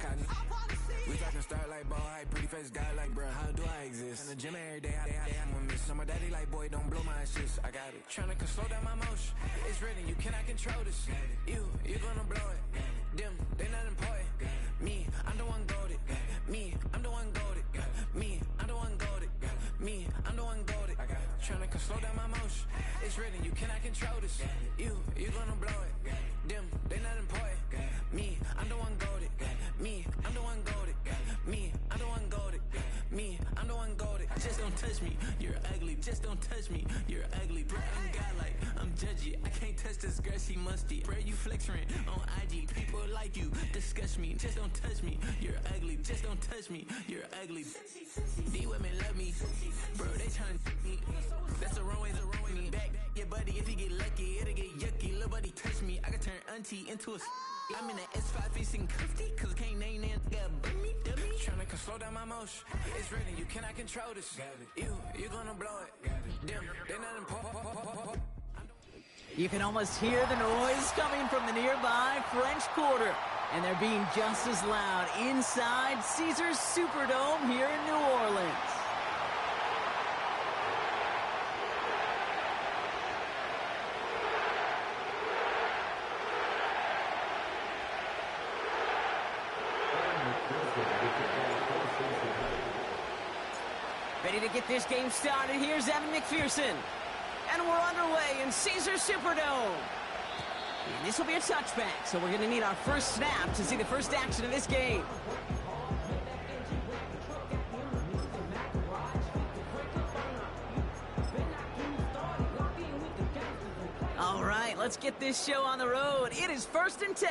cotton. We talking start like ball hype, pretty face guy like bruh, how do I exist? In the gym every day, I'm gonna miss. So my daddy like, boy, don't blow my shit. I got it. Tryna slow down my motion. It's written, you cannot control this. You gonna blow it. Them, they not important. Me, I'm the one goated. Me, I'm the one goated. Me, I'm the one goated. Me, I'm the one goated. Tryna slow down my motion. It's written, you cannot control this. You gonna blow it. Them, they not important. Me, I'm the one goated. Me, I'm the one goated. Me, I'm the one goated. Me, I'm the one goated. Just don't touch me, you're ugly. Just don't touch me, you're ugly. Bro, I'm godlike, I'm judgy. I can't touch this girl, she musty. Bro, you flexing on IG. People like you disgust me. Just don't touch me, you're ugly. Just don't touch me, you're ugly. These women love me, bro, they tryna me. That's the wrong way, the wrong way. Me back, yeah, buddy, if you get lucky, it'll get yucky. Little buddy touch me, I can turn auntie into a. I'm in the S5 facing cuffy, cause I can't name that guy but me, dummy. Tryna slow down my motion. It's written, you cannot control this. You gonna blow it. Them, they not important. You can almost hear the noise coming from the nearby French Quarter. And they're being just as loud inside Caesars Superdome here in New Orleans. Ready to get this game started. Here's Evan McPherson. And we're underway in Caesars Superdome. And this will be a touchback, so we're going to need our first snap to see the first action of this game. All right, let's get this show on the road. It is 1st and 10.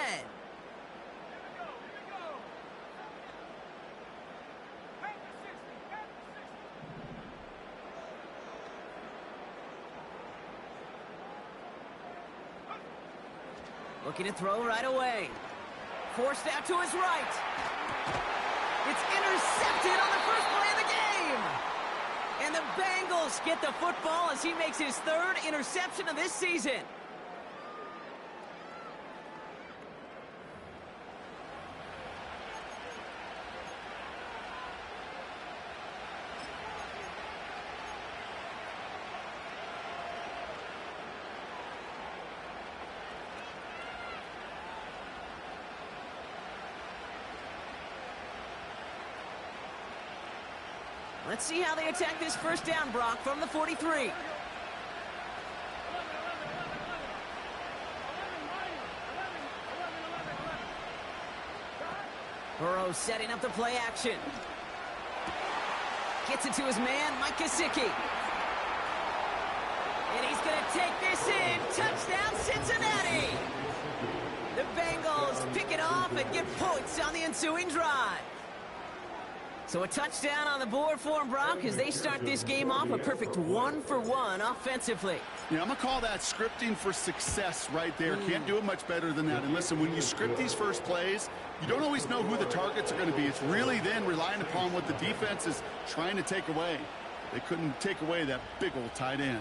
Looking to throw right away. Forced out to his right. It's intercepted on the first play of the game. And the Bengals get the football as he makes his 3rd interception of this season. Let's see how they attack this first down, Brock, from the 43. Burrow setting up the play action. Gets it to his man, Mike Gesicki. And he's going to take this in. Touchdown, Cincinnati! The Bengals pick it off and get points on the ensuing drive. So a touchdown on the board for them, Brock, as they start this game off a perfect 1-for-1 offensively. Yeah, I'm going to call that scripting for success right there. Can't do it much better than that. And listen, when you script these first plays, you don't always know who the targets are going to be. It's really then relying upon what the defense is trying to take away. They couldn't take away that big old tight end.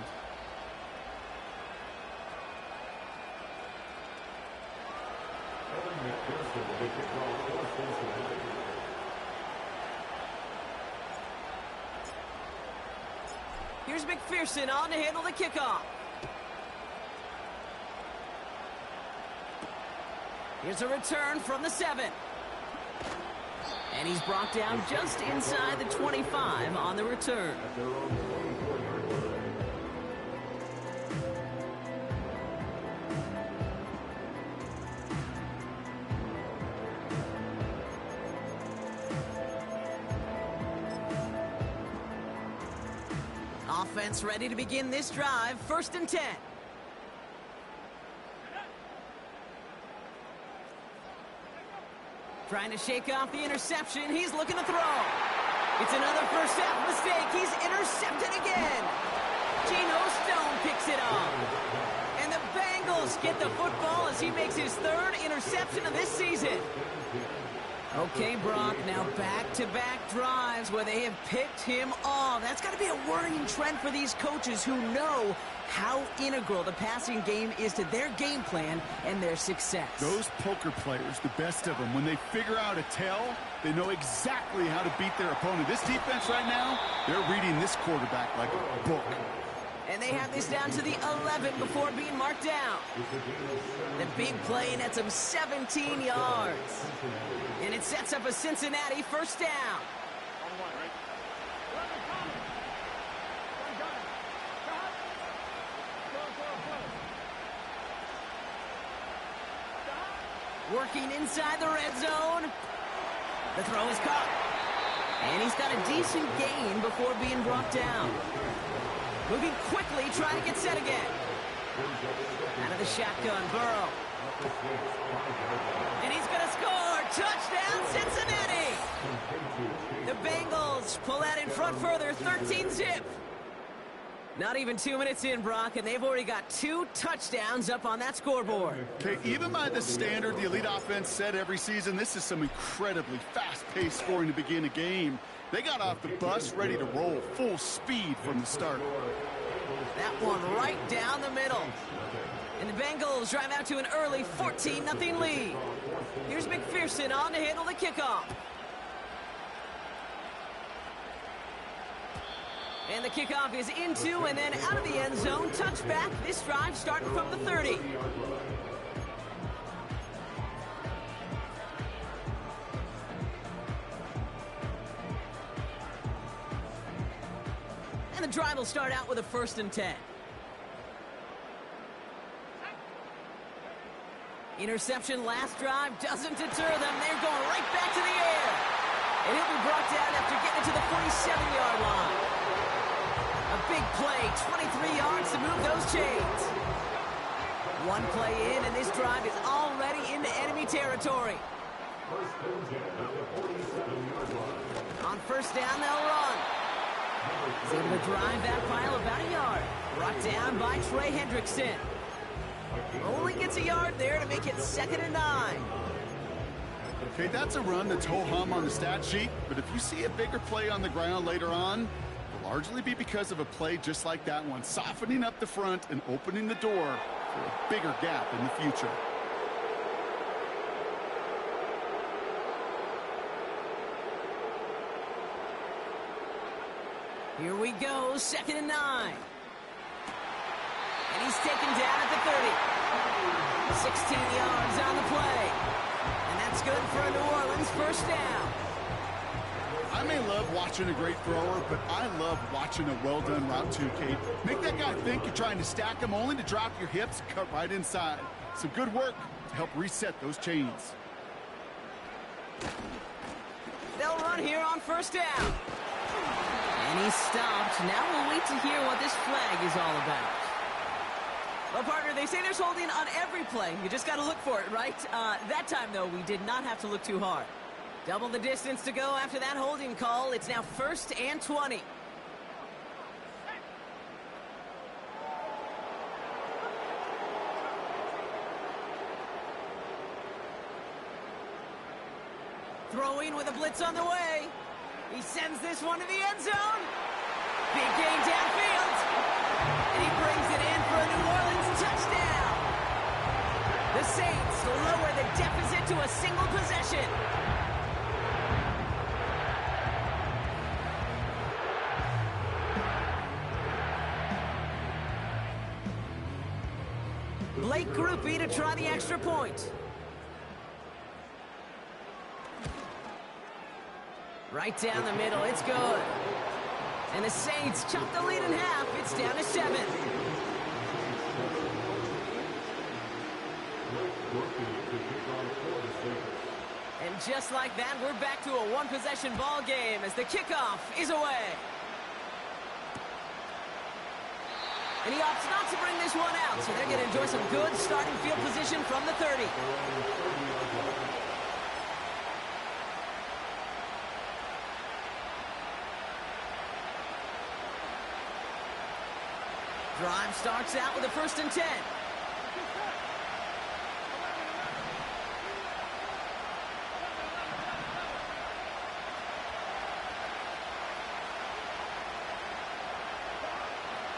Here's McPherson on to handle the kickoff. Here's a return from the 7. And he's brought down just inside the 25 on the return. Offense ready to begin this drive. 1st and 10. Trying to shake off the interception. He's looking to throw. It's another first half mistake. He's intercepted again. Geno Stone picks it off. And the Bengals get the football as he makes his 3rd interception of this season. Okay, Brock, now back-to-back drives where they have picked him off. That's got to be a worrying trend for these coaches who know how integral the passing game is to their game plan and their success. Those poker players, the best of them, when they figure out a tell, they know exactly how to beat their opponent. This defense right now, they're reading this quarterback like a book. And they have this down to the 11 before being marked down. The big play nets him 17 yards. And it sets up a Cincinnati first down. Working inside the red zone. The throw is caught. And he's got a decent gain before being brought down. Moving quickly, trying to get set again. Out of the shotgun, Burrow. And he's going to score. Touchdown, Cincinnati. The Bengals pull that in front further, 13-zip. Not even 2 minutes in, Brock, and they've already got 2 touchdowns up on that scoreboard. Okay, even by the standard the elite offense set every season, this is some incredibly fast-paced scoring to begin a game. They got off the bus ready to roll full speed from the start. That one right down the middle. And the Bengals drive out to an early 14-0 lead. Here's McPherson on to handle the kickoff. And the kickoff is into and then out of the end zone. Touchback. This drive starting from the 30. And the drive will start out with a 1st and 10. Interception last drive doesn't deter them. They're going right back to the air. And he'll be brought down after getting it to the 47-yard line. A big play, 23 yards to move those chains. One play in, and this drive is already into enemy territory. On 1st down, they'll run. He's able to drive that pile about a yard. Brought down by Trey Hendrickson. Only gets a yard there to make it 2nd and 9. Okay, that's a run that's ho-hum on the stat sheet, but if you see a bigger play on the ground later on, it'll largely be because of a play just like that one, softening up the front and opening the door for a bigger gap in the future. Here we go, 2nd and 9. And he's taken down at the 30. 16 yards on the play. And that's good for a New Orleans first down. I may love watching a great thrower, but I love watching a well-done route too, Kate. Make that guy think you're trying to stack him only to drop your hips and cut right inside. Some good work to help reset those chains. They'll run here on 1st down. And he's stopped. Now we'll wait to hear what this flag is all about. Well, partner, they say there's holding on every play. You just got to look for it, right? That time, though, we did not have to look too hard. Double the distance to go after that holding call. It's now 1st and 20. Throwing with a blitz on the way. He sends this one to the end zone. Big gain downfield. And he brings it in for a New Orleans touchdown. The Saints lower the deficit to a single possession. Blake Groupie to try the extra point. Right down the middle, it's good. And the Saints chop the lead in half. It's down to 7. And just like that, we're back to a one-possession ball game as the kickoff is away. And he opts not to bring this one out, so they're going to enjoy some good starting field position from the 30. Drive starts out with a 1st and 10.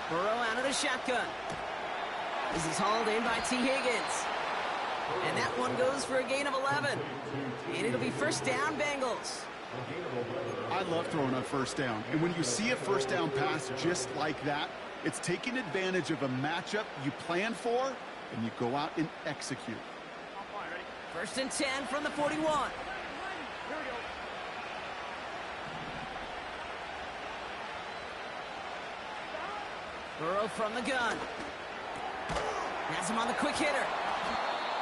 Burrow out of the shotgun. This is hauled in by T. Higgins. And that one goes for a gain of 11. And it'll be first down, Bengals. I love throwing on first down. And when you see a first down pass just like that, it's taking advantage of a matchup you plan for, and you go out and execute. First and 10 from the 41. Burrow from the gun. Has him on the quick hitter.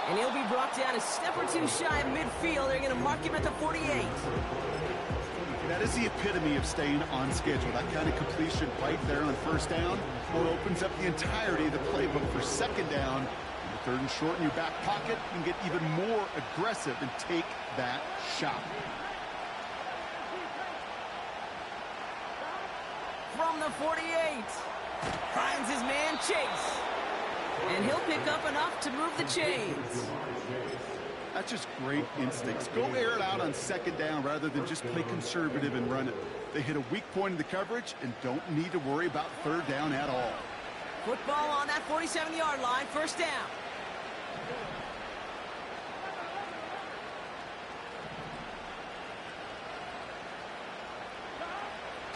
And he'll be brought down a step or two shy of midfield. They're going to mark him at the 48. That is the epitome of staying on schedule. That kind of completion right there on first down opens up the entirety of the playbook for second down. And third and short in your back pocket, you can get even more aggressive and take that shot. From the 48. Finds his man Chase. And he'll pick up enough to move the chains. That's just great instincts. Go air it out on second down rather than just play conservative and run it. They hit a weak point in the coverage and don't need to worry about third down at all. Football on that 47-yard line, first down.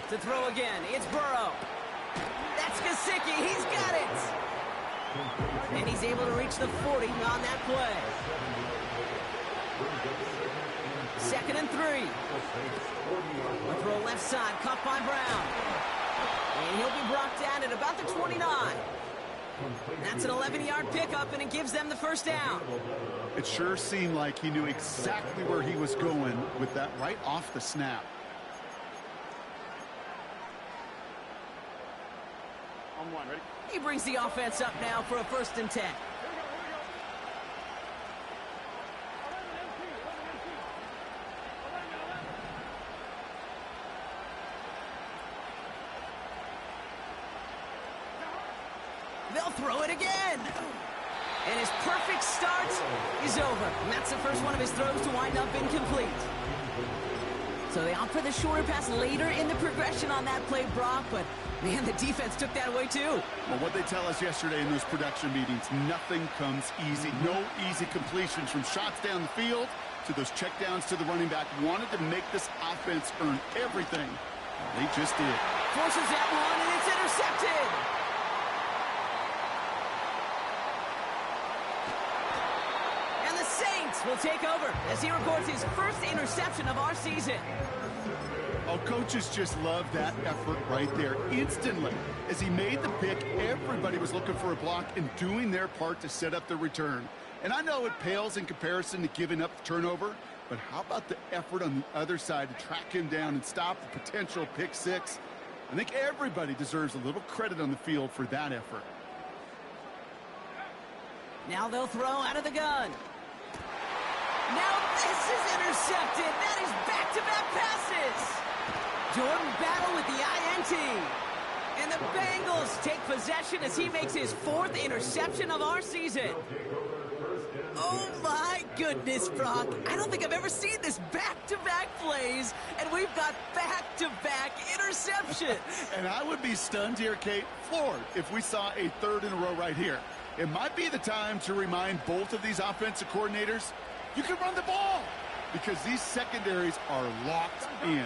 To throw again, it's Burrow. That's Gesicki, he's got it. And he's able to reach the 40 on that play. Second and 3. A throw left side, caught by Brown. And he'll be brought down at about the 29. That's an 11-yard pickup, and it gives them the first down. It sure seemed like he knew exactly where he was going with that right off the snap. On one, ready? He brings the offense up now for a first and 10. They'll throw it again. And his perfect start is over. And that's the first one of his throws to wind up incomplete. So they opt for the shorter pass later in the progression on that play, Brock, but man, the defense took that away too. Well, what they tell us yesterday in those production meetings, nothing comes easy. No easy completions from shots down the field to those checkdowns to the running back. Wanted to make this offense earn everything. They just did. Forces that one, and it's intercepted. And the Saints will take over as he records his first interception of our season. Oh, coaches just love that effort right there. Instantly, as he made the pick, everybody was looking for a block and doing their part to set up the return. And I know it pales in comparison to giving up the turnover, but how about the effort on the other side to track him down and stop the potential pick six? I think everybody deserves a little credit on the field for that effort. Now they'll throw out of the gun. Now this is intercepted. That is back-to-back passes. Jordan Battle with the INT. And the Bengals take possession as he makes his fourth interception of our season. Oh my goodness, Brock. I don't think I've ever seen this back-to-back plays, and we've got back-to-back interceptions. And I would be stunned here, Kate, floored, if we saw a third in a row right here. It might be the time to remind both of these offensive coordinators, you can run the ball, because these secondaries are locked in.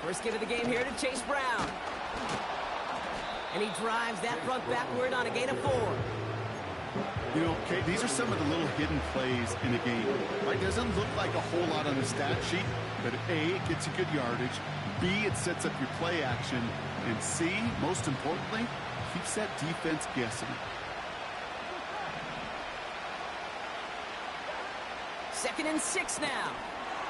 First give of the game here to Chase Brown. And he drives that front backward on a gain of 4. You know, Kate, these are some of the little hidden plays in a game. Right? Doesn't look like a whole lot on the stat sheet, but A, it gets you good yardage. B, it sets up your play action. And C, most importantly, keeps that defense guessing. Second and 6 now.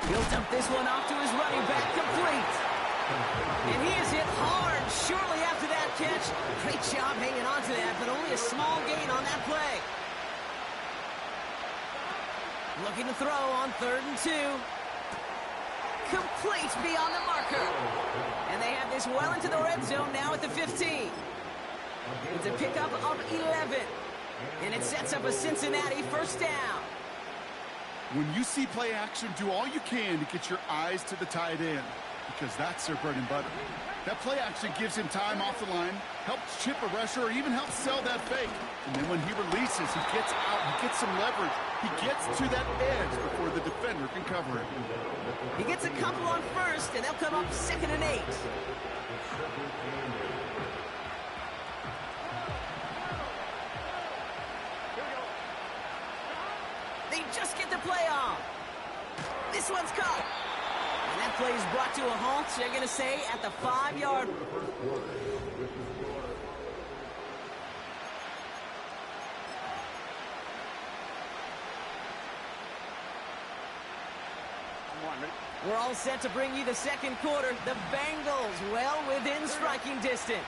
He'll dump this one off to his running back, complete. And he is hit hard shortly after that catch. Great job hanging on to that, but only a small gain on that play. Looking to throw on 3rd and 2. Complete beyond the marker. And they have this well into the red zone now at the 15. It's a pickup of 11. And it sets up a Cincinnati first down. When you see play action, do all you can to get your eyes to the tight end. because that's their bread and butter. That play action gives him time off the line, helps chip a rusher, or even helps sell that fake. And then when he releases, he gets out, he gets some leverage. He gets to that edge before the defender can cover him. He gets a couple on first, and they'll come up 2nd and 8. They just get the play off. This one's caught. And that play is brought to a halt, they're going to say, at the 5-yard. We're all set to bring you the second quarter. The Bengals well within striking distance.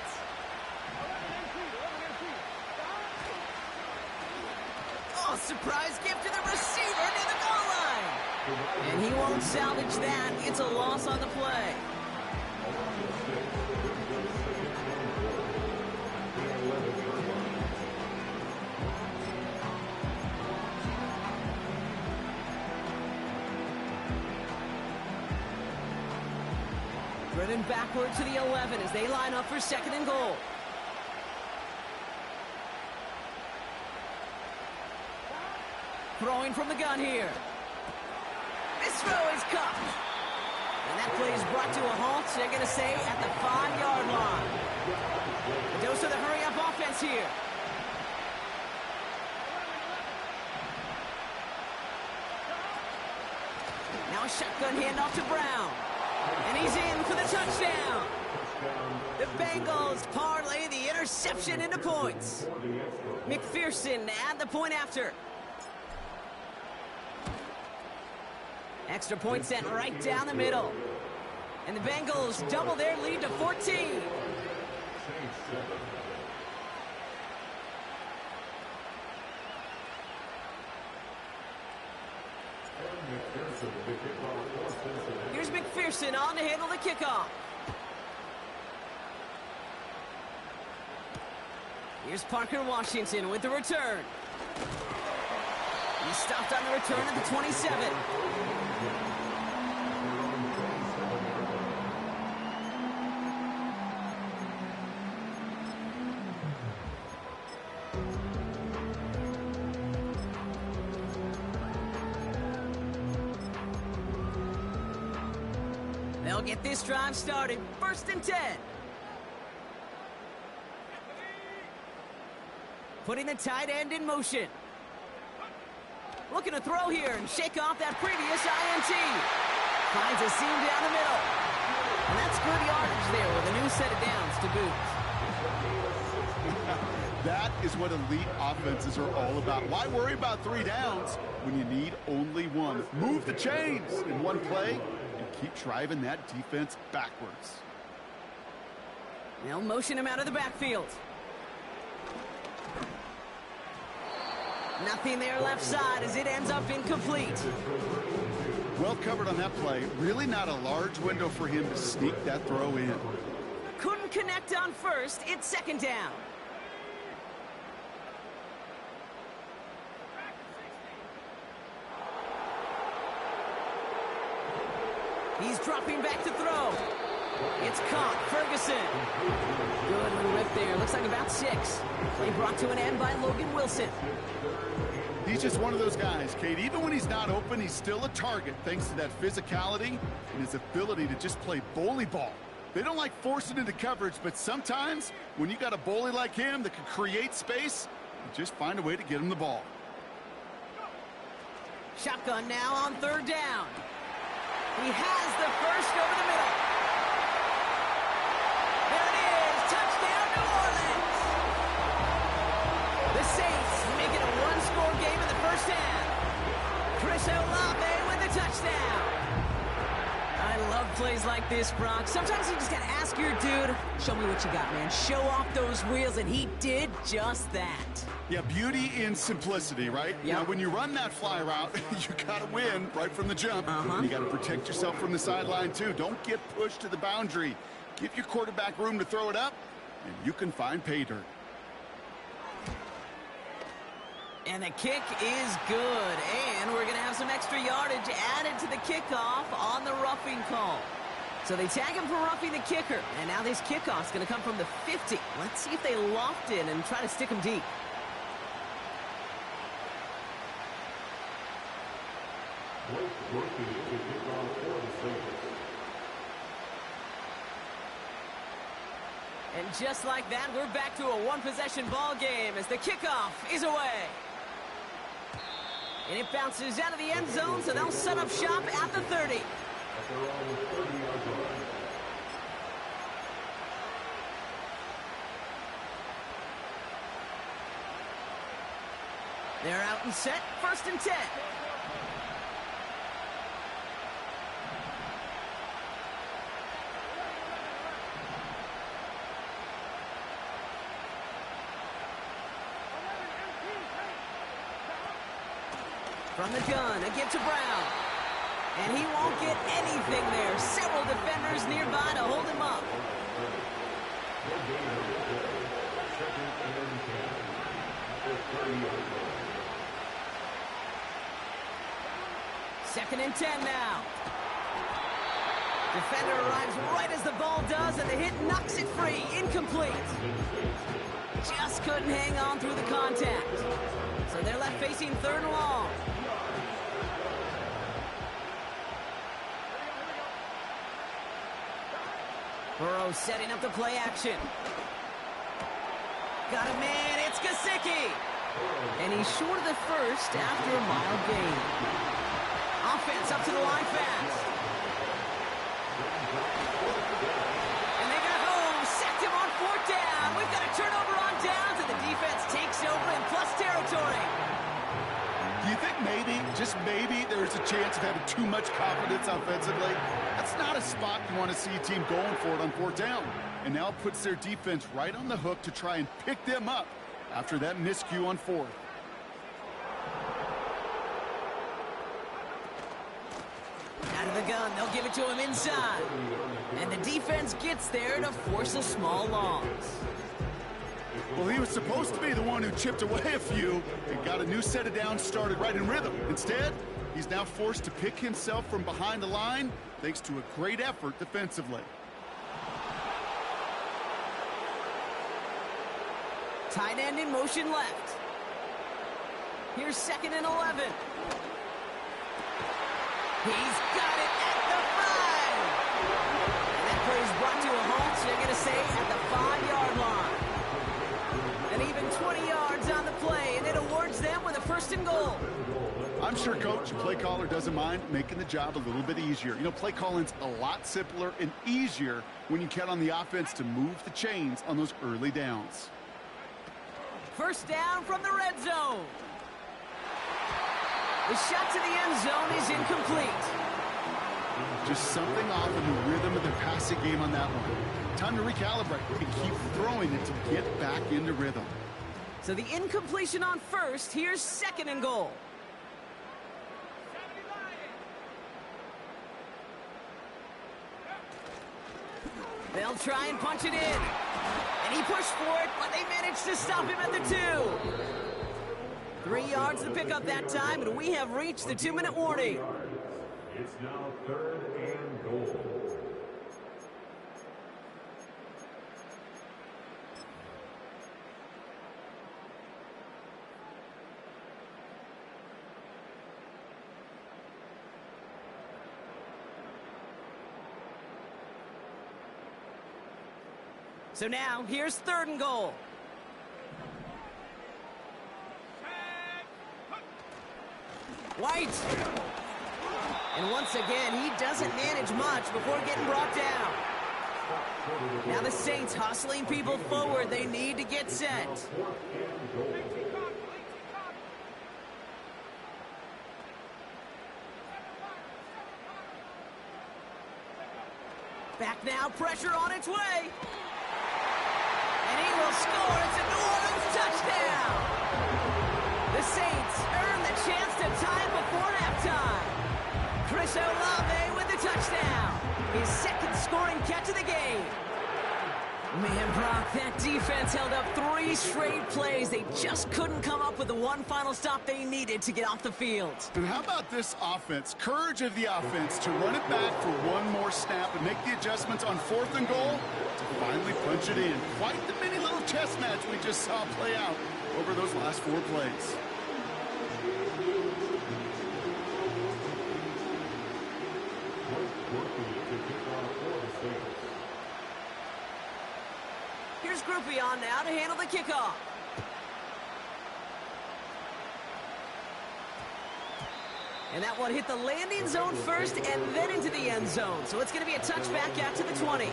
Oh, surprise gift to the receiver near the goal line. And he won't salvage that. It's a loss on the play. Running backward to the 11 as they line up for 2nd and goal. Throwing from the gun here. This throw is caught. And that play is brought to a halt, so they're going to say at the 5-yard line. A dose of the hurry-up offense here. Now a shotgun handoff to Brown. And he's in for the touchdown. The Bengals parlay the interception into points. McPherson at the point after. Extra point set right down the middle. And the Bengals double their lead to 14. Here's McPherson on to handle the kickoff. Here's Parker Washington with the return. He stopped on the return at the 27. They'll get this drive started. 1st and 10. Putting the tight end in motion. Looking to throw here and shake off that previous INT. Finds a seam down the middle. And that's good yardage there with a new set of downs to boot. That is what elite offenses are all about. Why worry about 3 downs when you need only 1? Move the chains in one play and keep driving that defense backwards. They'll motion him out of the backfield. Nothing there left side as it ends up incomplete. Well covered on that play. Really not a large window for him to sneak that throw in. Couldn't connect on first. It's 2nd down. He's dropping back to throw. It's caught. Ferguson. Good little rip there. Looks like about 6. Play brought to an end by Logan Wilson. He's just one of those guys, Kate. Even when he's not open, he's still a target thanks to that physicality and his ability to just play bully ball. They don't like forcing into coverage, but sometimes when you got a bully like him that can create space, you just find a way to get him the ball. Shotgun now on 3rd down. He has the first over the middle. There it is. Touchdown, New Orleans. The Saints make it a 1-score game in the first half. Chris Olave with the touchdown. I love plays like this, Brock. Sometimes you just got to ask your dude, show me what you got, man. Show off those wheels, and he did just that. Yeah, beauty in simplicity, right? Yep. Now, when you run that fly route, you got to win right from the jump. You got to protect yourself from the sideline, too. Don't get pushed to the boundary. Give your quarterback room to throw it up, and you can find pay dirt. And the kick is good. And we're going to have some extra yardage added to the kickoff on the roughing call. So they tag him for roughing the kicker. And now this kickoff's going to come from the 50. Let's see if they loft in and try to stick him deep. And just like that, we're back to a one-possession ball game as the kickoff is away. And it bounces out of the end zone, so they'll set up shop at the 30. They're out and set, 1st and 10. From the gun, a give to Brown. And he won't get anything there. Several defenders nearby to hold him up. Second and 10 now. Defender arrives right as the ball does, and the hit knocks it free. Incomplete. Just couldn't hang on through the contact. So they're left facing 3rd and long. Burrow setting up the play action. Got a man, it's Gesicki. And he's short of the first after a mild gain. Offense up to the line fast. And they got home, sacked him on 4th down. We've got a turnover on downs, and the defense takes over in plus territory. Do you think maybe, just maybe, there's a chance of having too much confidence offensively? That's not a spot you want to see a team going for it on 4th down. And now it puts their defense right on the hook to try and pick them up after that miscue on 4th. Out of the gun, they'll give it to him inside. And the defense gets there to force a small loss. Well, he was supposed to be the one who chipped away a few and got a new set of downs started right in rhythm. Instead, he's now forced to pick himself from behind the line thanks to a great effort defensively. Tight end in motion left. Here's 2nd and 11. He's got it at the 5. And that play is brought to a halt, so they're going to say at the 5-yard line. And even 20 yards on the play, and it awards them with a 1st and goal. I'm sure Coach, play caller, doesn't mind making the job a little bit easier. You know, play calling's a lot simpler and easier when you count on the offense to move the chains on those early downs. 1st down from the red zone. The shot to the end zone is incomplete. Just something off in the rhythm of their passing game on that one. Time to recalibrate and keep throwing it to get back into rhythm. So the incompletion on 1st, here's 2nd and goal. They'll try and punch it in. And he pushed for it, but they managed to stop him at the 2. 3 yards to pick up that time, and we have reached the 2-minute warning. It's now 3rd and goal. So now, here's 3rd and goal. White. And once again, he doesn't manage much before getting brought down. Now the Saints hustling people forward. They need to get set. Back now, pressure on its way. And he will score. It's a New Orleans touchdown. The Saints earn the chance to tie it before halftime. Chris Olave with the touchdown. His 2nd scoring catch of the game. Man, Brock, that defense held up 3 straight plays. They just couldn't come up with the one final stop they needed to get off the field. And how about this offense? Courage of the offense to run it back for one more snap and make the adjustments on 4th and goal to finally punch it in. Quite the mini little chess match we just saw play out over those last 4 plays. Here's Groupie on now to handle the kickoff. And that one hit the landing zone first and then into the end zone. So it's going to be a touchback out to the 20.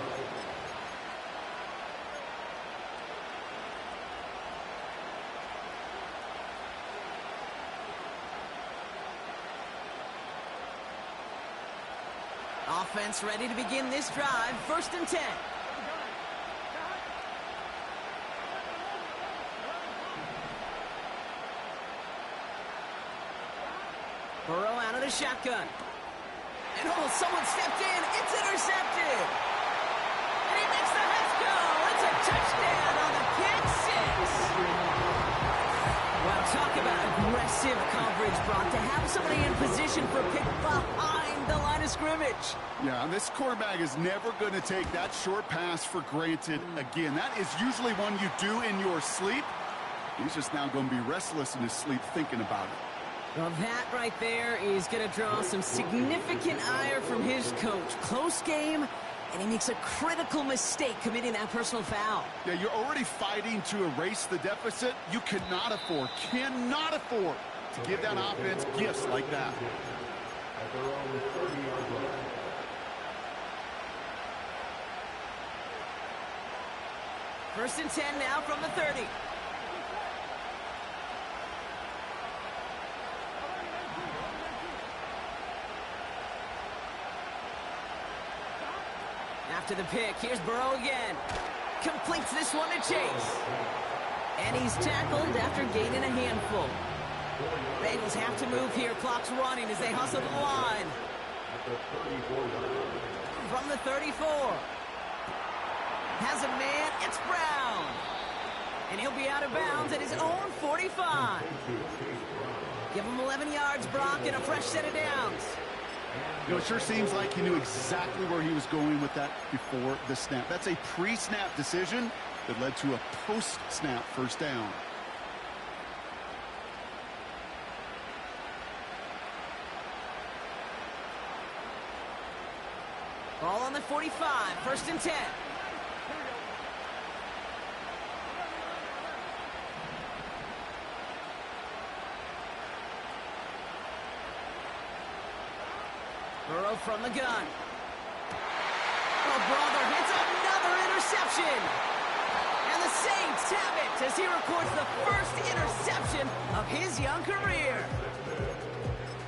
Offense ready to begin this drive. 1st and 10. Burrow out of the shotgun. And someone stepped in. It's intercepted. And he makes the Hess go. It's a touchdown on the pick 6. Well, talk about aggressive coverage, Brock. To have somebody in position for a pick behind the line of scrimmage. Yeah, and this quarterback is never going to take that short pass for granted again. That is usually one you do in your sleep. He's just now going to be restless in his sleep thinking about it. Well, that right there is going to draw some significant ire from his coach. Close game, and he makes a critical mistake committing that personal foul. Yeah, you're already fighting to erase the deficit. You cannot afford to give that offense gifts like that. First and 10 now from the 30. After the pick, here's Burrow again. Completes this one to Chase. And he's tackled after gaining a handful. Bengals have to move here. Clock's running as they hustle to the line. From the 34. Has a man. It's Brown. And he'll be out of bounds at his own 45. Give him 11 yards, Brock, and a fresh set of downs. You know, it sure seems like he knew exactly where he was going with that before the snap. That's a pre-snap decision that led to a post-snap first down. Ball on the 45, 1st and 10. Burrow from the gun. Oh, brother, it's another interception. And the Saints have it as he records the first interception of his young career.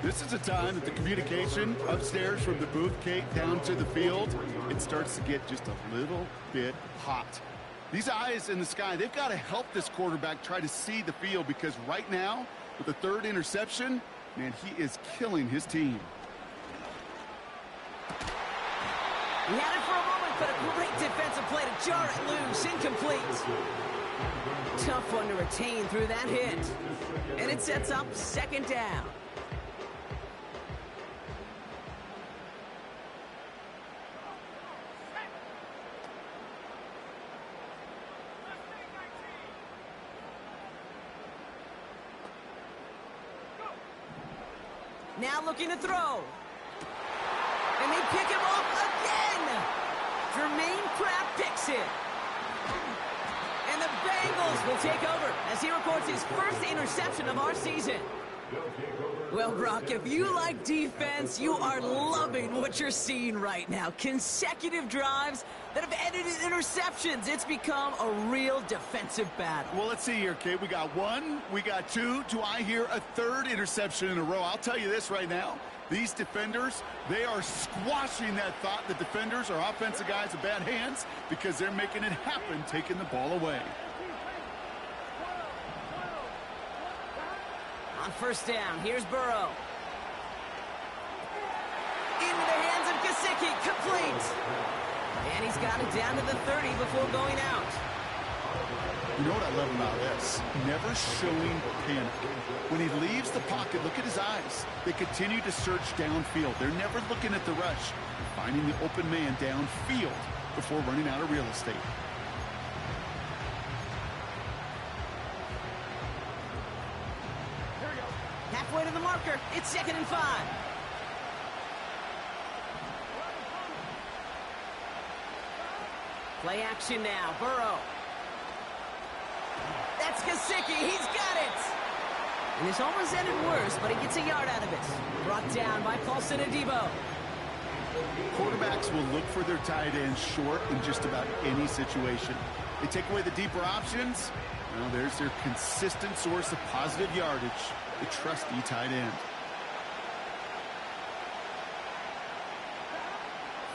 This is a time that the communication upstairs from the booth, Kate, down to the field, it starts to get just a little bit hot. These eyes in the sky, they've got to help this quarterback try to see the field, because right now, with the 3rd interception, man, he is killing his team. He had it for a moment, but a great defensive play to jar it loose. Incomplete. Tough one to retain through that hit. And it sets up 2nd down. Now looking to throw. And they pick him off again. Jermaine Pratt picks it. And the Bengals will take over as he records his first interception of our season. Well, Brock, if you like defense, you are loving what you're seeing right now. Consecutive drives that have ended in interceptions. It's become a real defensive battle. Well, let's see here, Kate. We got 1, we got 2. Do I hear a 3rd interception in a row? I'll tell you this right now. These defenders, they are squashing that thought. The defenders are offensive guys with bad hands because they're making it happen, taking the ball away. On 1st down, here's Burrow. Into the hands of Gesicki, complete. And he's got it down to the 30 before going out. You know what I love about this? Never showing panic. When he leaves the pocket, look at his eyes. They continue to search downfield. They're never looking at the rush. They're finding the open man downfield before running out of real estate. Halfway to the marker. It's 2nd and 5. Play action now. Burrow. That's Gesicki. He's got it. And this almost ended worse, but he gets a yard out of it. Brought down by Paulson Adebo. Quarterbacks will look for their tight end short in just about any situation. They take away the deeper options. Well, there's their consistent source of positive yardage, the trusty tight end.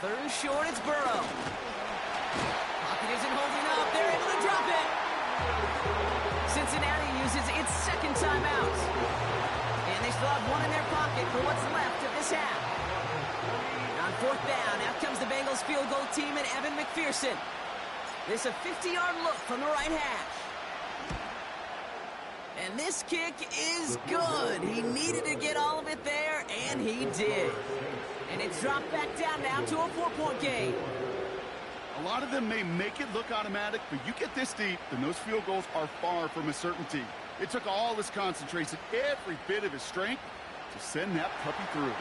3rd and short, it's Burrow. Pocket isn't holding up. They're able to drop it. Cincinnati uses its 2nd timeout. And they still have one in their pocket for what's left of this half. On 4th down, out comes the Bengals field goal team and Evan McPherson. This a 50-yard look from the right hash. And this kick is good. He needed to get all of it there, and he did. And it's dropped back down now to a 4-point game. A lot of them may make it look automatic, but you get this deep, and those field goals are far from a certainty. It took all his concentration, every bit of his strength, to send that puppy through.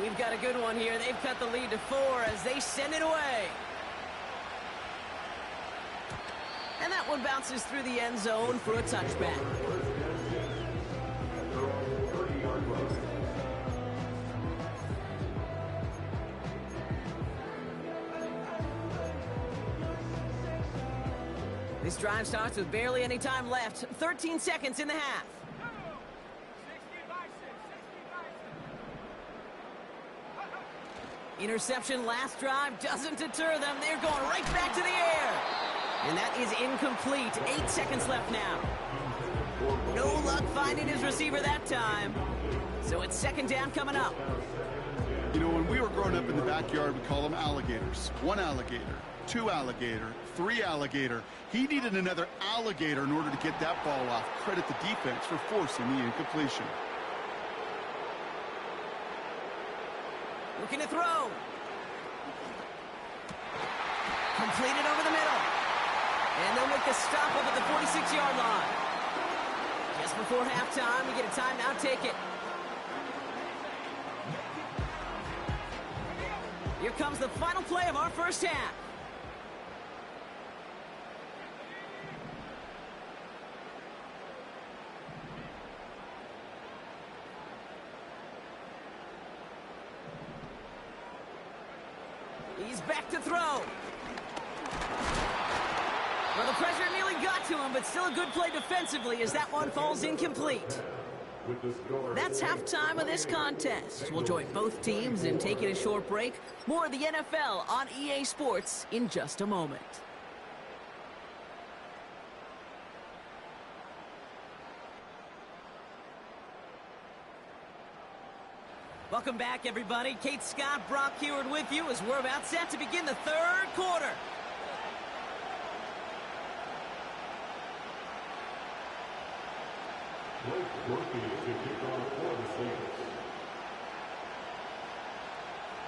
We've got a good one here. They've cut the lead to 4 as they send it away. And that one bounces through the end zone for a touchback. This drive starts with barely any time left. 13 seconds in the half. Interception last drive doesn't deter them. They're going right back to the air. And that is incomplete. 8 seconds left now. No luck finding his receiver that time. So it's 2nd down coming up. You know, when we were growing up in the backyard, we call them alligators. 1 alligator, 2 alligator, 3 alligator. He needed another alligator in order to get that ball off. Credit the defense for forcing the incompletion. Looking to throw. Completed over the middle. And they'll make the stop up at the 46-yard line. Just before halftime, we get a timeout. Take it. Here comes the final play of our first half. He's back to throw. Well, the pressure nearly got to him, but still a good play defensively as that one falls incomplete. That's halftime of this contest. We'll join both teams in taking a short break. More of the NFL on EA Sports in just a moment. Welcome back, everybody. Kate Scott, Brock Heward with you as we're about set to begin the 3rd quarter.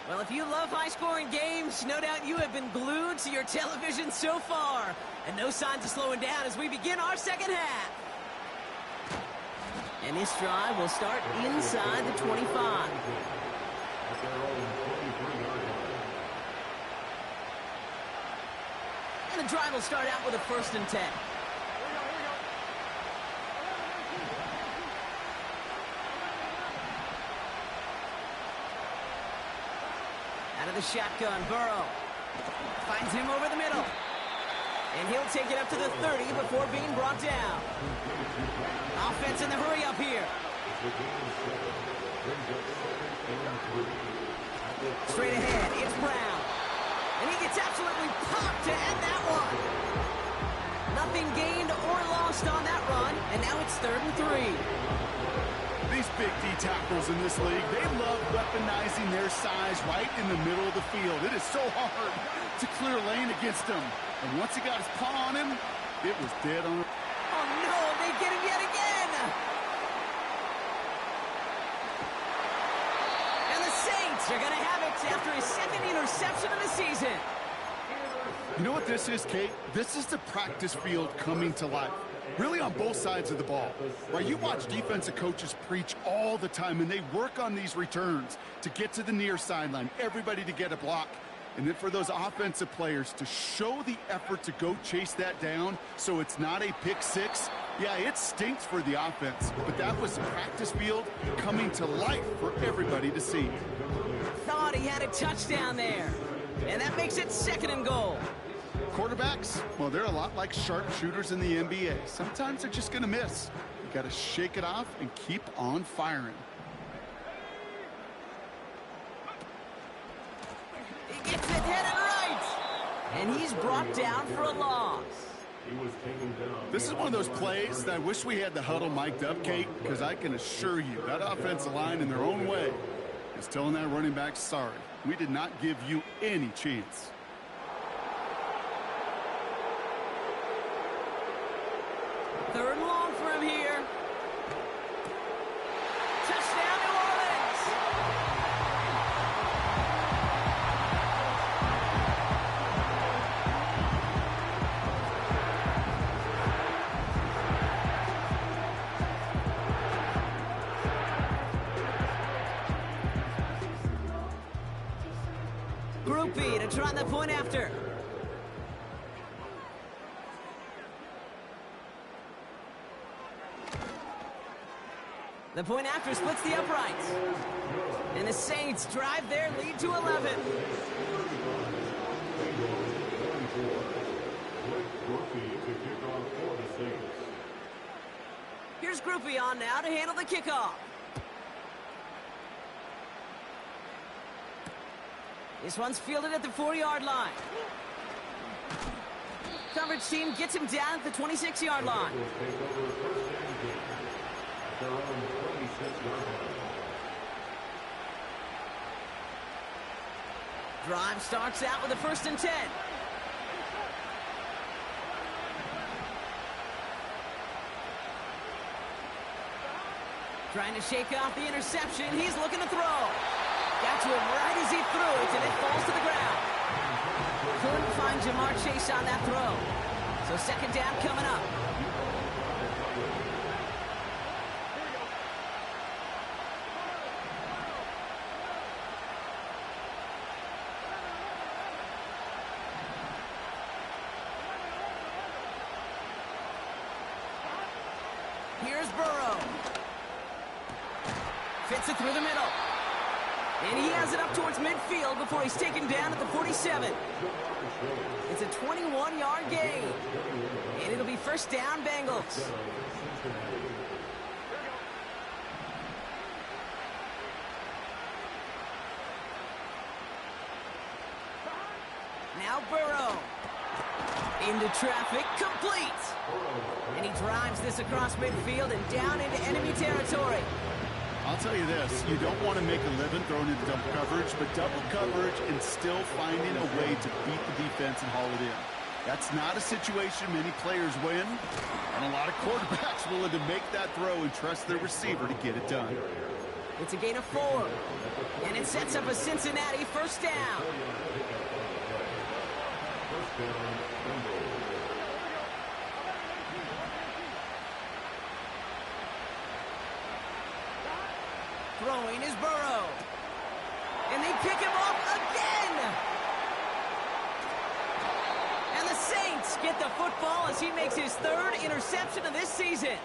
Well, if you love high-scoring games, no doubt you have been glued to your television so far. And no signs of slowing down as we begin our 2nd half. And this drive will start inside the 25. And the drive will start out with a 1st and 10. Out of the shotgun, Burrow finds him over the middle. And he'll take it up to the 30 before being brought down. Offense in the hurry up here. Straight ahead, it's Brown. And he gets absolutely popped to end that one. Nothing gained or lost on that run, and now it's 3rd and 3. These big D tackles in this league. They love weaponizing their size right in the middle of the field. It is so hard to clear lane against him. And once he got his paw on him, it was dead on. Oh, no, they get him yet again. And the Saints are going to have it after his second interception of the season. You know what this is, Kate? This is the practice field coming to life. Really on both sides of the ball. Right, you watch defensive coaches preach all the time, and they work on these returns to get to the near sideline, everybody to get a block. And then for those offensive players to show the effort to go chase that down so it's not a pick six. Yeah, it stinks for the offense, but that was practice field coming to life for everybody to see. Thought he had a touchdown there. And that makes it 2nd and goal. Quarterbacks, well, they're a lot like sharpshooters in the NBA. Sometimes they're just going to miss. You got to shake it off and keep on firing. He gets it headed right. And he's brought down for a loss. This is one of those plays that I wish we had the huddle mic'd up, Kate, because I can assure you that offensive line in their own way is telling that running back, sorry, we did not give you any chance. Third and long for him here. Touchdown, New Orleans. Group B to try the point after. The point after splits the uprights. And the Saints drive their lead to 11. Here's Groupie on now to handle the kickoff. This one's fielded at the 4-yard line. Coverage team gets him down at the 26-yard line. Drive starts out with a 1st and 10. Trying to shake off the interception. He's looking to throw. Got to him right as he threw it, and it falls to the ground. Couldn't find Jamar Chase on that throw. So 2nd down coming up. Here's Burrow. Fits it through the middle. And he has it up towards midfield before he's taken down at the 47. It's a 21-yard gain. And it'll be 1st down, Bengals. Now Burrow. Into traffic, complete. And he drives this across midfield and down into enemy territory. I'll tell you this, you don't want to make a living throwing into double coverage, but double coverage and still finding a way to beat the defense and haul it in. That's not a situation many players win, and a lot of quarterbacks willing to make that throw and trust their receiver to get it done. It's a gain of 4, and it sets up a Cincinnati 1st down. Throwing is Burrow. And they pick him off again. And the Saints get the football as he makes his 3rd interception of this season.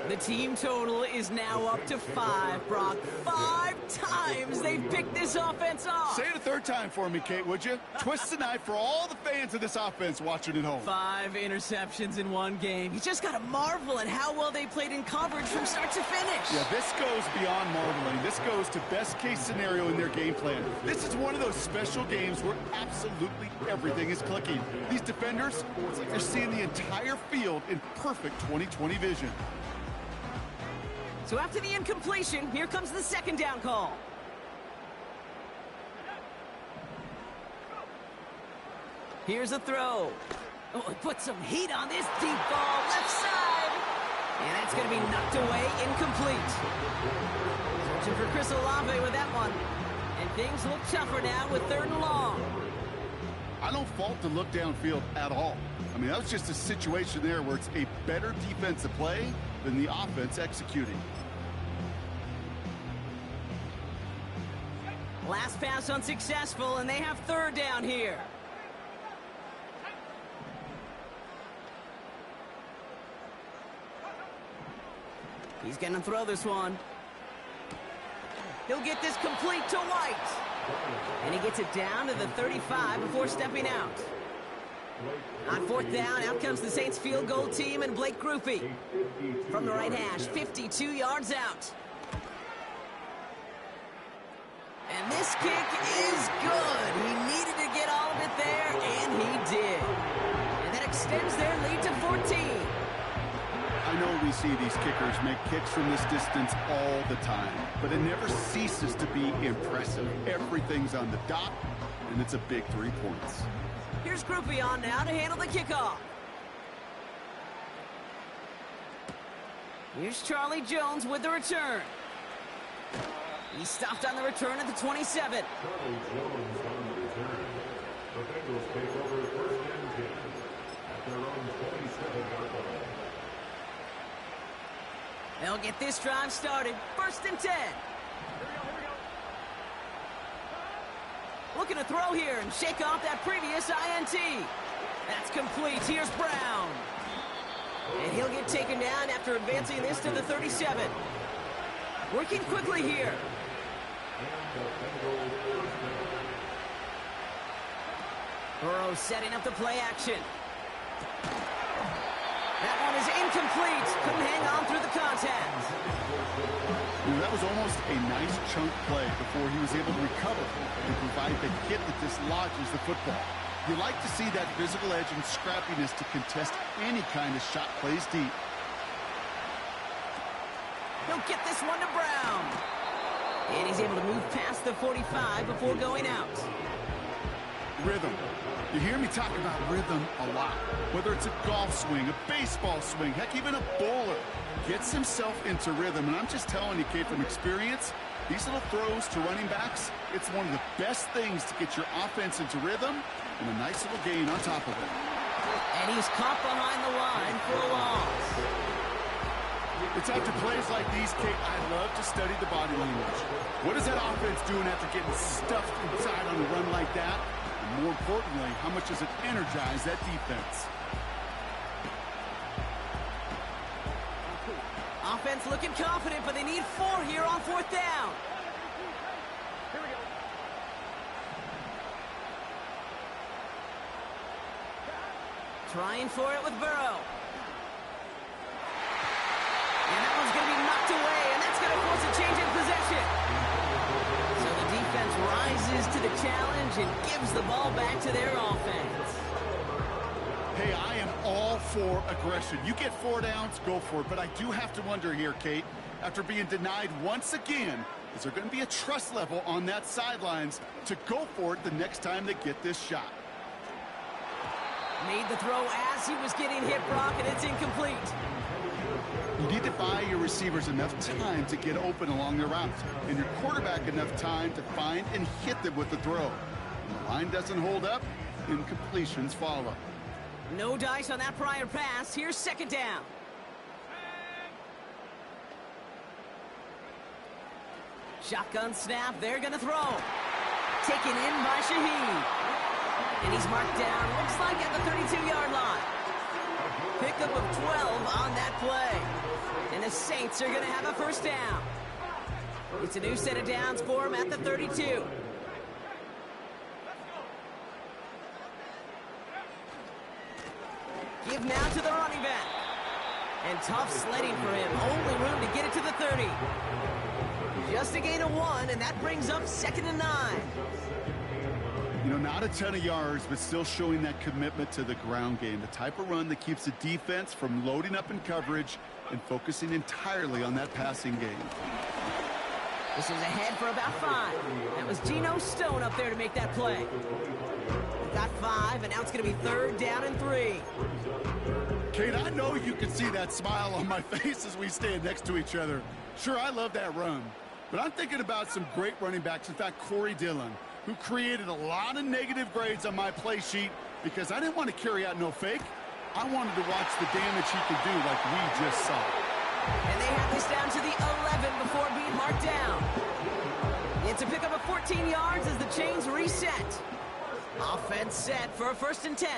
The team total is now up to 5, Brock. 5 times they've picked this offense off. Say it a 3rd time for me, Kate, would you? Twist the knife for all the fans of this offense watching at home. 5 interceptions in one game. You just got to marvel at how well they played in coverage from start to finish. Yeah, this goes beyond marveling. This goes to best case scenario in their game plan. This is one of those special games where absolutely everything is clicking. These defenders, it's like they're seeing the entire field in perfect 20/20 vision. So after the incompletion, here comes the second down call. Here's a throw. Oh, it put some heat on this deep ball, left side. And that's going to be knocked away, incomplete. Searching for Chris Olave with that one. And things look tougher now with 3rd and long. I don't fault the look downfield at all. I mean, that was just a situation there where it's a better defensive play than the offense executing. Last pass unsuccessful, and they have 3rd down here. He's going to throw this one. He'll get this complete to White. And he gets it down to the 35 before stepping out. On 4th down, out comes the Saints field goal team and Blake Grupe. From the right hash, 52 yards out. And this kick is good. He needed to get all of it there, and he did. And that extends their lead to 14. I know we see these kickers make kicks from this distance all the time, but it never ceases to be impressive. Everything's on the dot, and it's a big 3 points. Here's Grupe on now to handle the kickoff. Here's Charlie Jones with the return. He stopped on the return at the 27. Charlie Jones on the return. The Bengals take over 1st and 10 at their own 27-yard line. They'll get this drive started. 1st and 10. Looking to throw here and shake off that previous INT. That's complete. Here's Brown. And he'll get taken down after advancing this to the 37. Working quickly here. Burrow setting up the play action. That one is incomplete. Couldn't hang on through the contact. That was almost a nice chunk play before he was able to recover and provide the hit that dislodges the football. You like to see that physical edge and scrappiness to contest any kind of shot plays deep. He'll get this one to Brown. And he's able to move past the 45 before going out. Rhythm. You hear me talk about rhythm a lot. Whether it's a golf swing, a baseball swing, heck, even a bowler gets himself into rhythm. And I'm just telling you, Kate, from experience, these little throws to running backs, it's one of the best things to get your offense into rhythm and a nice little gain on top of it. And he's caught behind the line for a loss. It's after plays like these, Kate, I love to study the body language. What is that offense doing after getting stuffed inside on a run like that? And more importantly, how much does it energize that defense? Offense looking confident, but they need 4 here on 4th down. Here we go. Trying for it with Burrow. And that one's going to be knocked away, and that's going to force a change in possession. So the defense rises to the challenge and gives the ball back to their offense. Hey, I am all for aggression. You get 4 downs, go for it. But I do have to wonder here, Kate, after being denied once again, is there going to be a trust level on that sidelines to go for it the next time they get this shot? Made the throw as he was getting hit, Brock, and it's incomplete. You need to buy your receivers enough time to get open along their routes, and your quarterback enough time to find and hit them with the throw. When the line doesn't hold up, incompletions follow. No dice on that prior pass. Here's 2nd down. Shotgun snap. They're going to throw. Taken in by Shaheed. And he's marked down, looks like at the 32-yard line. Pickup of 12 on that play. And the Saints are going to have a 1st down. It's a new set of downs for him at the 32. Give now to the running back. And tough sledding for him. Only room to get it to the 30. Just a gain of 1, and that brings up 2nd and 9. You know, not a ton of yards, but still showing that commitment to the ground game. The type of run that keeps the defense from loading up in coverage and focusing entirely on that passing game. This is ahead for about 5. That was Geno Stone up there to make that play. Got 5, and now it's going to be 3rd down and 3. Kate, I know you can see that smile on my face as we stand next to each other. Sure, I love that run, but I'm thinking about some great running backs. In fact, Corey Dillon, who created a lot of negative grades on my play sheet because I didn't want to carry out no fake. I wanted to watch the damage he could do like we just saw. And they have this down to the 11 before being marked down. It's a pickup of 14 yards as the chains reset. Offense set for a 1st and 10.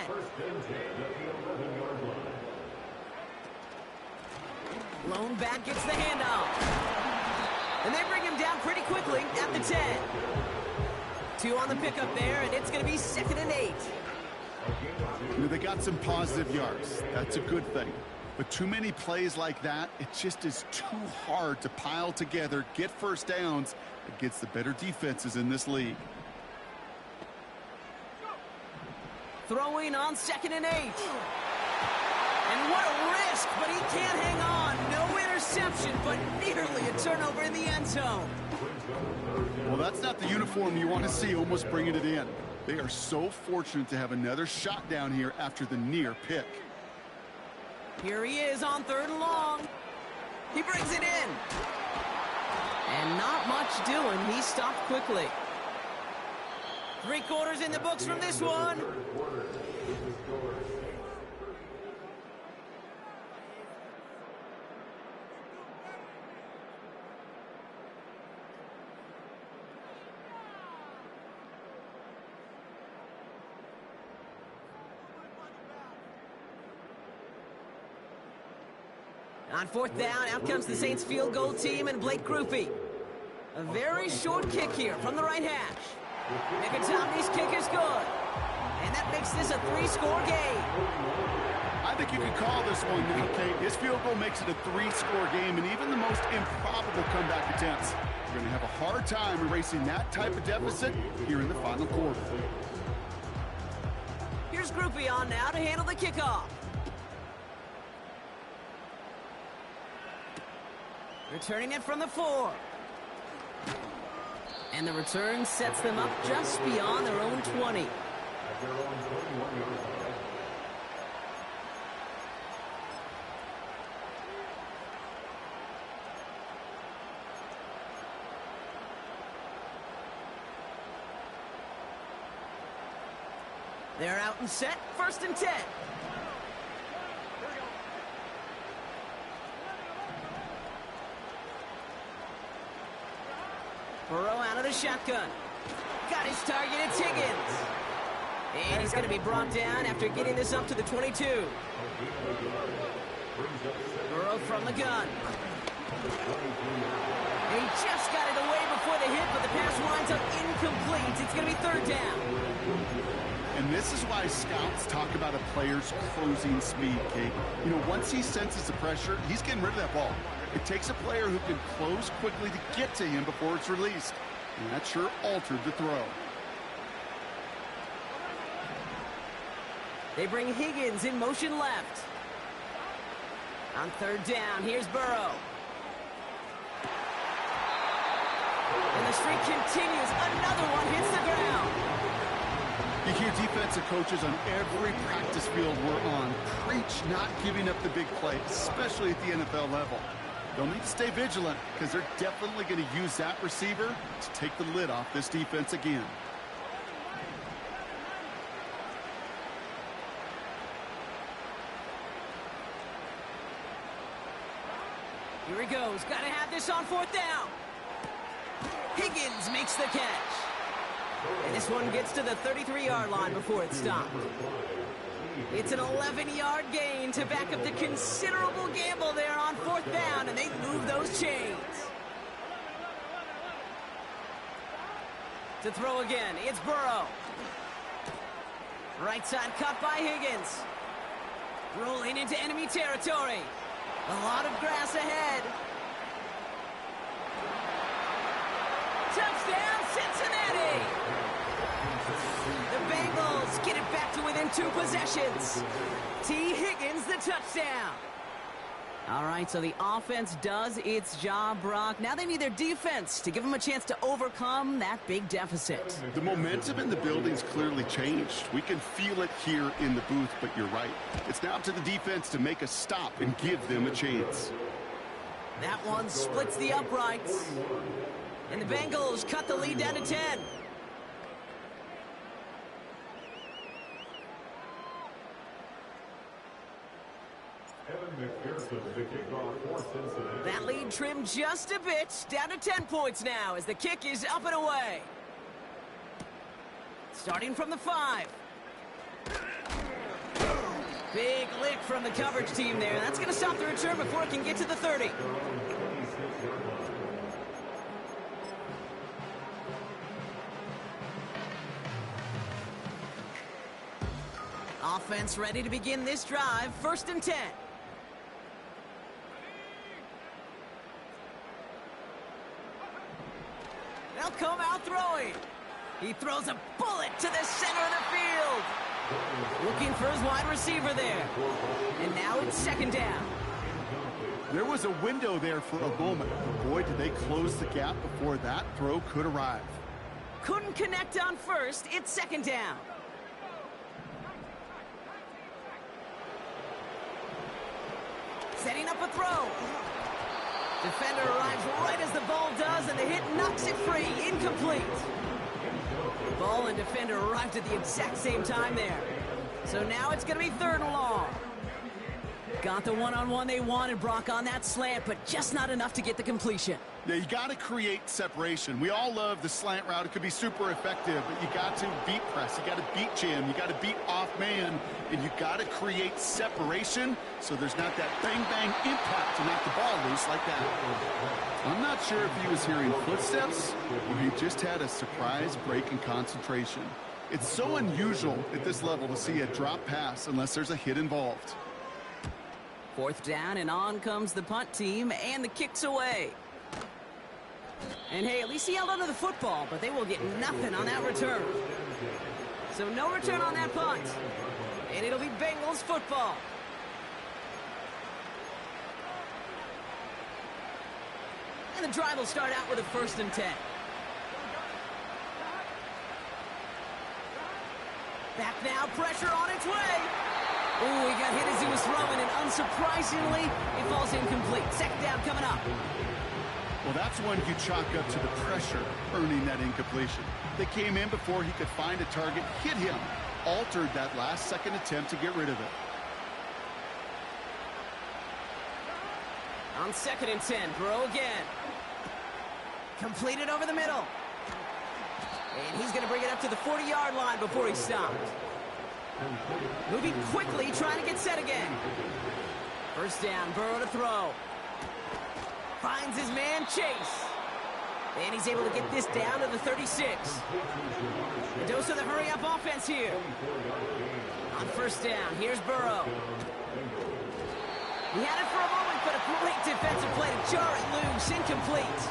Lone back gets the handoff. And they bring him down pretty quickly at the 10. 2 on the pickup there, and it's going to be 2nd and 8. You know, they got some positive yards. That's a good thing. But too many plays like that, it just is too hard to pile together, get first downs against the better defenses in this league. Throwing on 2nd and 8. And what a risk, but he can't hang on. No interception, but nearly a turnover in the end zone. Well, that's not the uniform you want to see almost bringing it in. They are so fortunate to have another shot down here after the near pick. Here he is on 3rd and long. He brings it in. And not much doing. He stopped quickly. 3 quarters in the books from this one. On 4th down, out comes the Saints field goal team and Blake Grupe. A very short kick here from the right hash. Nicotomni's kick is good. And that makes this a 3-score game. I think you can call this one now, Kate. His field goal makes it a 3-score game, and even the most improbable comeback attempts are going to have a hard time erasing that type of deficit here in the final quarter. Here's Grupe on now to handle the kickoff. Returning it from the 4. And the return sets them up just beyond their own 20. They're out and set, 1st and 10. Burrow out of the shotgun. Got his target, it's Higgins. And he's going to be brought down after getting this up to the 22. Burrow from the gun. He just got it away before the hit, but the pass winds up incomplete. It's going to be 3rd down. And this is why scouts talk about a player's closing speed, Kate. You know, once he senses the pressure, he's getting rid of that ball. It takes a player who can close quickly to get to him before it's released. And that sure altered the throw. They bring Higgins in motion left. On 3rd down, here's Burrow. And the streak continues. Another one hits the ground. You hear defensive coaches on every practice field we're on preach not giving up the big play, especially at the NFL level. They'll need to stay vigilant because they're definitely going to use that receiver to take the lid off this defense again. Here he goes. Got to have this on 4th down. Higgins makes the catch. And this one gets to the 33-yard line before it stopped. It's an 11-yard gain to back up the considerable gamble there on 4th down, and they move those chains. To throw again, it's Burrow. Right side cut by Higgins. Rolling into enemy territory. A lot of grass ahead. Touchdown, Cincinnati! The Bengals get it back to within 2 possessions. T. Higgins, the touchdown. All right, so the offense does its job, Brock. Now they need their defense to give them a chance to overcome that big deficit. The momentum in the building's clearly changed. We can feel it here in the booth, but you're right. It's now up to the defense to make a stop and give them a chance. That one splits the uprights. And the Bengals cut the lead down to 10. That lead trimmed just a bit, down to 10 points now as the kick is up and away. Starting from the 5. Big lick from the coverage team there. That's going to stop the return before it can get to the 30. Offense ready to begin this drive. 1st and 10. They'll come out throwing. He throws a bullet to the center of the field. Looking for his wide receiver there. And now it's 2nd down. There was a window there for a moment. Boy, did they close the gap before that throw could arrive. Couldn't connect on 1st. It's 2nd down. Setting up a throw. Defender arrives right as the ball does, and the hit knocks it free. Incomplete. Ball and defender arrived at the exact same time there. So now it's going to be 3rd and long. Got the one-on-one they wanted, Brock, on that slant, but just not enough to get the completion. Yeah, you got to create separation. We all love the slant route. It could be super effective, but you got to beat press. You got to beat jam. You got to beat off man, and you got to create separation so there's not that bang-bang impact to knock the ball loose like that. I'm not sure if he was hearing footsteps or he just had a surprise break in concentration. It's so unusual at this level to see a drop pass unless there's a hit involved. 4th down, and on comes the punt team, and the kick's away. And hey, at least he held onto the football, but they will get nothing on that return. So no return on that punt. And it'll be Bengals football. And the drive will start out with a 1st and 10. Back now, pressure on its way. Ooh, he got hit as he was throwing, and unsurprisingly, it falls incomplete. 2nd down coming up. Well, that's one you chalk up to the pressure earning that incompletion. They came in before he could find a target, hit him, altered that last-second attempt to get rid of it. On 2nd and 10, Burrow again. Completed over the middle. And he's going to bring it up to the 40-yard line before he stopped. Moving quickly, trying to get set again. 1st down, Burrow to throw. Finds his man, Chase. And he's able to get this down to the 36. A dose of the hurry-up offense here. On 1st down, here's Burrow. He had it for a moment, but a great defensive play to jar it loose. Incomplete.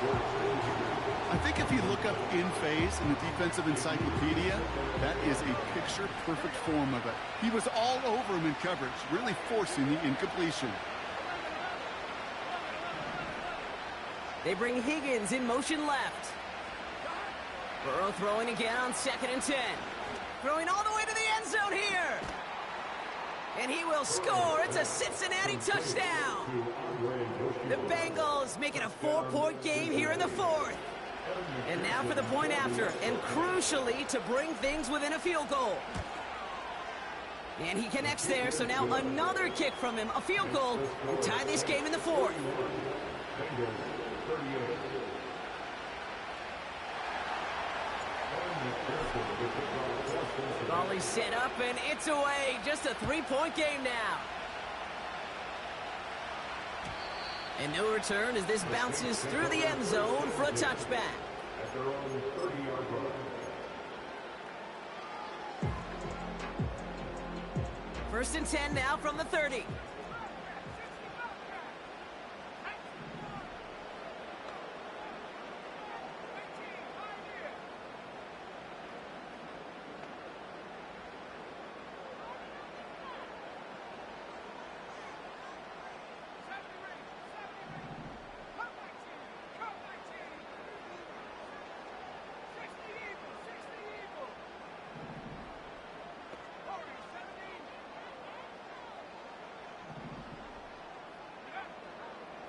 I think if you look up in phase in the defensive encyclopedia, that is a picture-perfect form of it. He was all over him in coverage, really forcing the incompletion. They bring Higgins in motion left. Burrow throwing again on 2nd and 10. Throwing all the way to the end zone here. And he will score. It's a Cincinnati touchdown. The Bengals make it a 4-point game here in the 4th. And now for the point after, and crucially to bring things within a field goal. And he connects there, so now another kick from him, a field goal, and tie this game in the 4th. Volley set up, and it's away. Just a 3-point game now. And no return as this bounces through the end zone for a touchback. At their own 30-yard line. 1st and 10 now from the 30.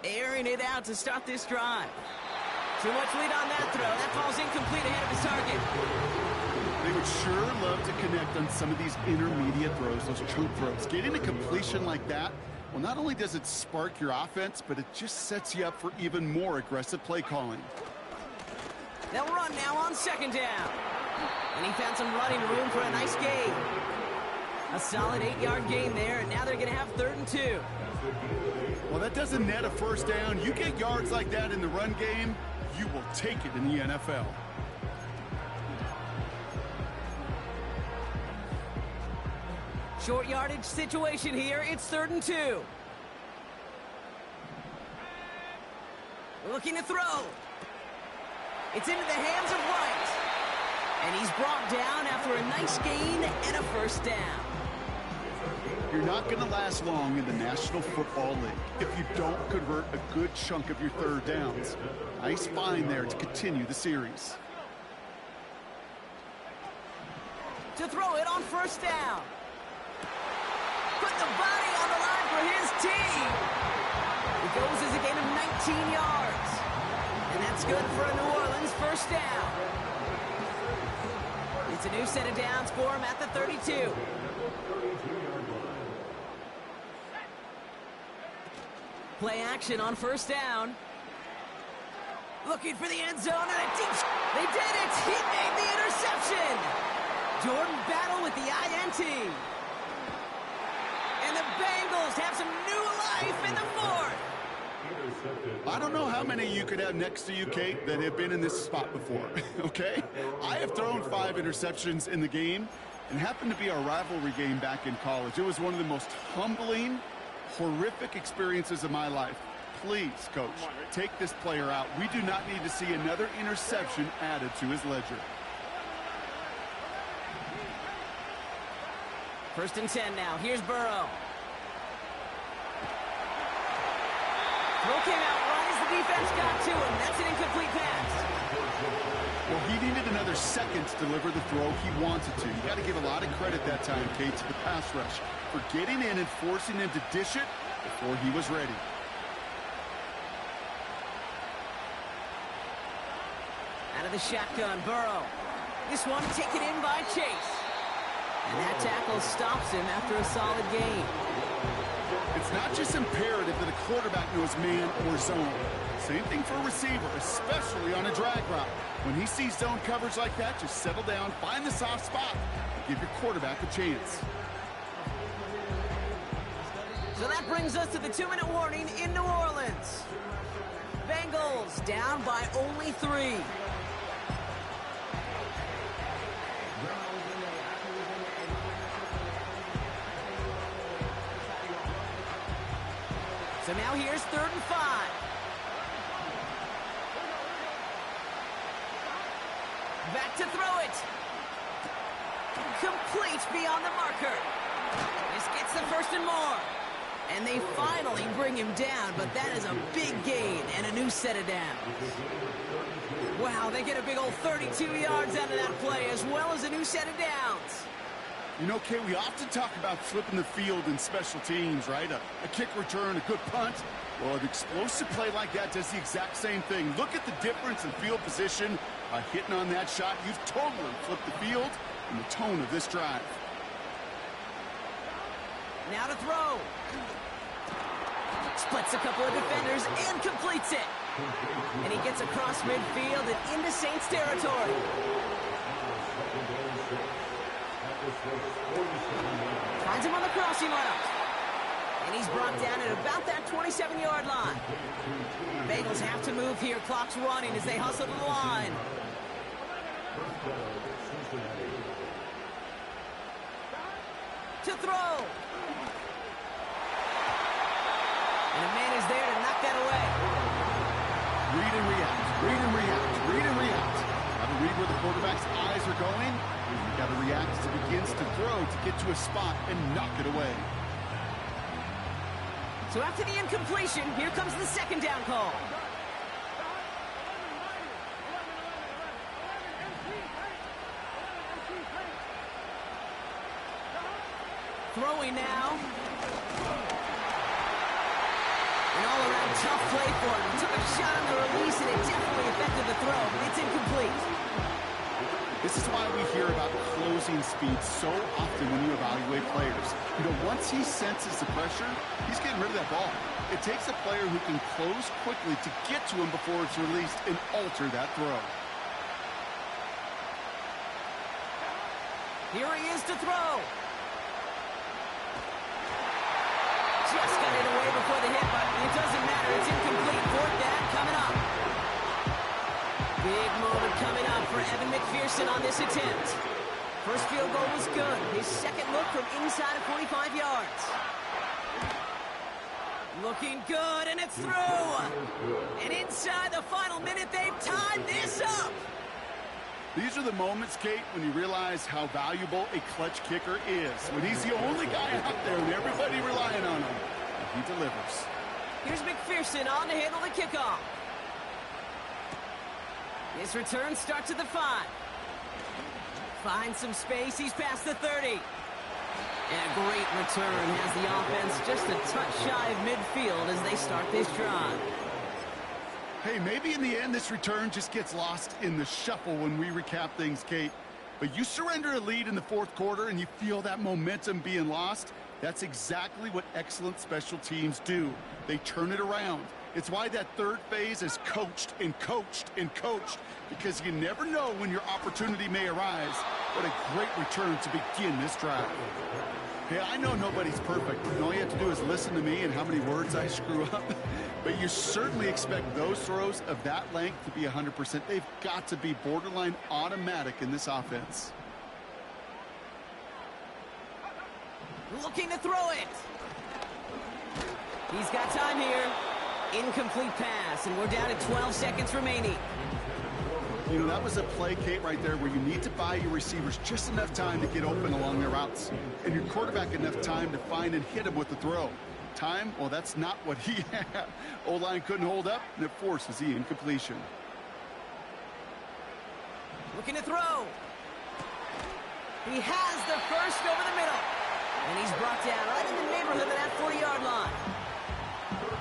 airing it out to start this drive. Too much lead on that throw. That falls incomplete ahead of his target. They would sure love to connect on some of these intermediate throws, those chunk throws. Getting a completion like that, well, not only does it spark your offense, but it just sets you up for even more aggressive play calling. They'll run now on second down. And he found some running room for a nice gain. A solid 8-yard gain there, and now they're going to have 3rd and 2. Well, that doesn't net a first down. You get yards like that in the run game, you will take it in the NFL. Short yardage situation here. It's 3rd and 2. Looking to throw. It's into the hands of White. And he's brought down after a nice gain and a first down. You're not going to last long in the National Football League if you don't convert a good chunk of your third downs. Nice find there to continue the series. To throw it on first down. Put the body on the line for his team. It goes as a gain of 19 yards. And that's good for a New Orleans first down. It's a new set of downs for him at the 32. Play action on first down. Looking for the end zone and a deep... They did it! He made the interception! Jordan Battle with the INT. And the Bengals have some new life in the 4th. I don't know how many you could have next to you, Kate, that have been in this spot before, okay? I have thrown 5 interceptions in the game, and happened to be our rivalry game back in college. It was one of the most humbling, horrific experiences of my life. Please, Coach, take this player out. We do not need to see another interception added to his ledger. 1st and 10 now. Here's Burrow. Throw came out right as the defense got to him. That's an incomplete pass. Well, he needed another second to deliver the throw he wanted to. You got to give a lot of credit that time, Kate, to the pass rush for getting in and forcing him to dish it before he was ready. Out of the shotgun, Burrow. This one taken in by Chase. And that tackle stops him after a solid gain. It's not just imperative that a quarterback knows man or zone. Same thing for a receiver, especially on a drag route. When he sees zone coverage like that, just settle down, find the soft spot, and give your quarterback a chance. So that brings us to the 2-minute warning in New Orleans. Bengals down by only 3. So now here's 3rd and 5. Back to throw it. Complete beyond the marker. This gets the 1st and more. And they finally bring him down, but that is a big gain and a new set of downs. Wow, they get a big old 32 yards out of that play, as well as a new set of downs. You know, Kay, we often talk about flipping the field in special teams, right? A kick return, a good punt. Well, an explosive play like that does the exact same thing. Look at the difference in field position. By hitting on that shot, you've totally flipped the field and the tone of this drive. Now to throw. Splits a couple of defenders and completes it. And he gets across midfield and into Saints territory. Finds him on the crossing route. And he's brought down at about that 27-yard line. Bengals have to move here. Clock's running as they hustle to the line. To throw. And a man is there to knock that away. Read and react, read and react, read and react. Got to read where the quarterback's eyes are going. And you got to react as he begins to throw to get to a spot and knock it away. So after the incompletion, here comes the 2nd down call. Throwing now. An all-around tough play for him. He took a shot on the release, and it definitely affected the throw, but it's incomplete. This is why we hear about closing speed so often when you evaluate players. You know, once he senses the pressure, he's getting rid of that ball. It takes a player who can close quickly to get to him before it's released and alter that throw. Here he is to throw. Just got it away before the hit, but it doesn't matter. It's incomplete. Fourth down coming up. Big moment coming up for Evan McPherson on this attempt. First field goal was good. His second look from inside of 45 yards. Looking good, and it's through. And inside the final minute, they've tied this up. These are the moments, Kate, when you realize how valuable a clutch kicker is. When he's the only guy out there and everybody relying on him, and he delivers. Here's McPherson on to handle the kickoff. His return starts at the 5. Finds some space. He's past the 30. And a great return has the offense just a touch shy of midfield as they start this drive. Hey, maybe in the end this return just gets lost in the shuffle when we recap things, Kate. But you surrender a lead in the fourth quarter and you feel that momentum being lost. That's exactly what excellent special teams do. They turn it around. It's why that third phase is coached and coached and coached, because you never know when your opportunity may arise. What a great return to begin this drive. Hey, I know nobody's perfect, and all you have to do is listen to me and how many words I screw up. But you certainly expect those throws of that length to be 100%. They've got to be borderline automatic in this offense. Looking to throw it. He's got time here. Incomplete pass, and we're down to 12 seconds remaining. You know, that was a play, Kate, right there where you need to buy your receivers just enough time to get open along their routes, and your quarterback enough time to find and hit him with the throw. Time, well, that's not what he had. O-line couldn't hold up, and it forces the incompletion. Looking to throw. He has the first over the middle. And he's brought down right in the neighborhood of that 40-yard line.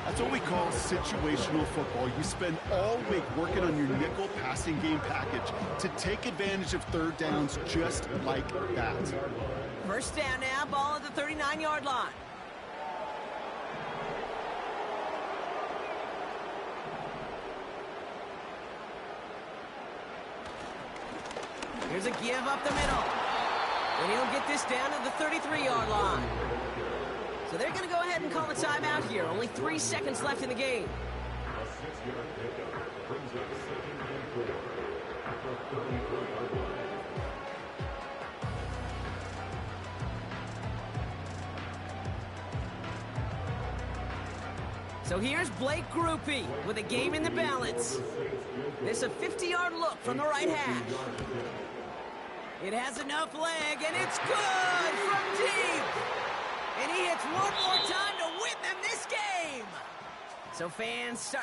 That's what we call situational football. You spend all week working on your nickel passing game package to take advantage of third downs just like that. First down now, ball at the 39-yard line. Here's a give up the middle. And he'll get this down to the 33-yard line. So they're going to go ahead and call a timeout here. Only 3 seconds left in the game. A 6-yard pickup brings up 2nd and 4 at the 33-yard line. So here's Blake Groupie with a game in the balance. This a 50-yard look from the right hash. It has enough leg, and it's good from deep. And he hits one more time to win them this game. So fans start